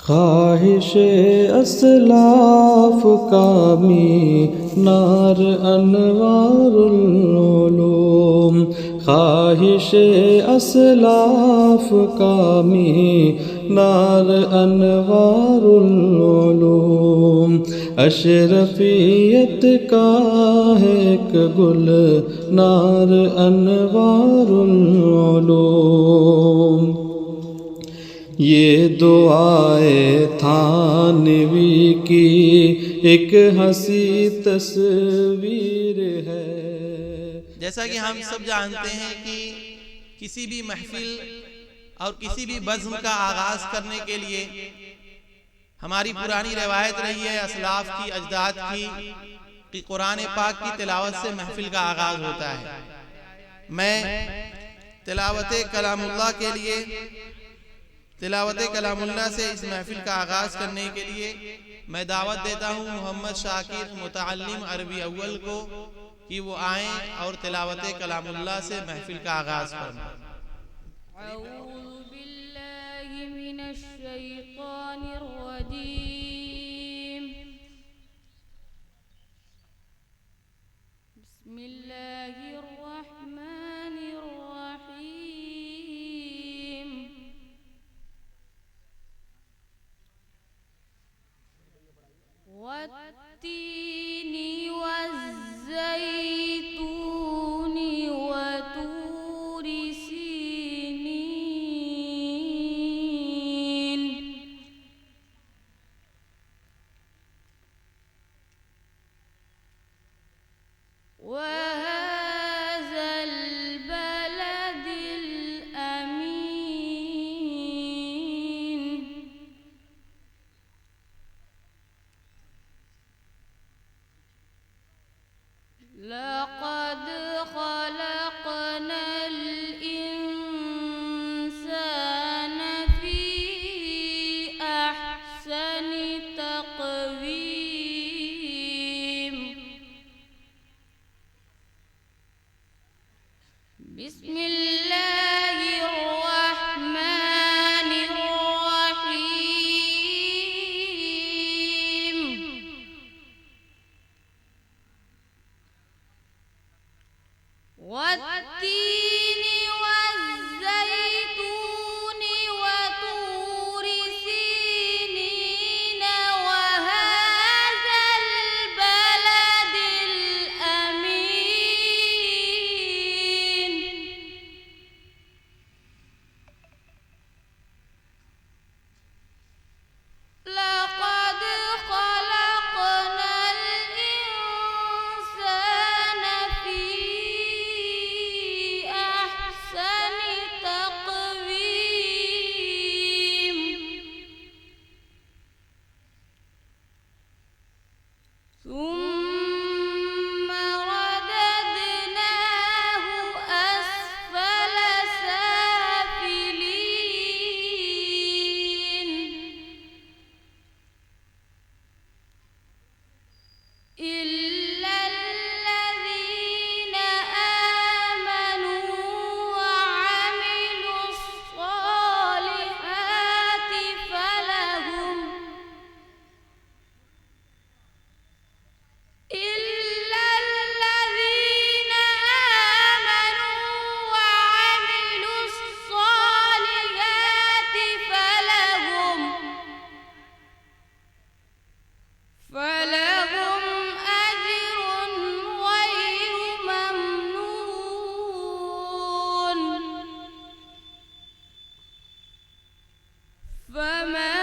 ख्वाहिश अस्लाफ का मीनार अनवारुल उलूम, ख्वाहिश अस्लाफ का मीनार अनवारुल उलूम। अशरफियत का है एक गुल नार अनवारुल उलूम। ये दुआए थानवी की एक हंसी तस्वीर है। जैसा कि हम सब जानते हैं कि किसी भी महफिल और किसी भी बज़्म का आगाज करने के लिए हमारी पुरानी रवायत रही है असलाफ की, अजदाद की, कि कुरान पाक की तिलावत से महफिल का आगाज होता है। मैं तिलावत कलामुल्लाह के लिए, तिलावत कलामुल्लाह से इस महफिल का आगाज़ करने के लिए मैं दावत देता हूँ मोहम्मद शाकिर मुतअल्लिम अरबी अव्वल को कि वो आएँ और तिलावत कलामुल्लाह से महफिल का आगाज़ करें। अऊज़ु बिल्लाहि मिनश शैतानिर रजीम। बिस्मिल्लाहिर रहमानिर रहीम। वत्तीनी वज़्ज़ैतूनी वतूरि सीनीन। वहाज़ल बलदिल अमीन। लक़द ख़लक़नल इंसान फ़ी अहसनि तक़वीम। बिस्मिल्लाहिर रहमानिर रहीम। वत्तीनी वज़्ज़ैतूनि वतूरि सीनीन वहाज़ल बलदिल अमीन। लक़द ख़लक़नल इंसान फ़ी अहसनि तक़वीम। ثم رددناه أسفل سافلين إلا الذين آمنوا وعملوا الصالحات فلهم إلا الذين آمنوا وعملوا الصالحات فلهم أجر غير ممنون فما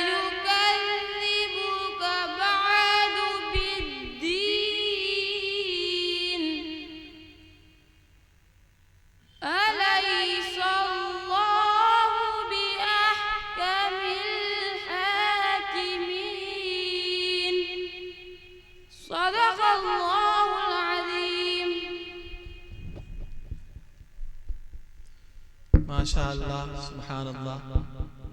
يكذبك بعد بالدين أليس الله بأحكم الحاكمين صدق الله العظيم। माशा अल्लाह, सुभान अल्लाह।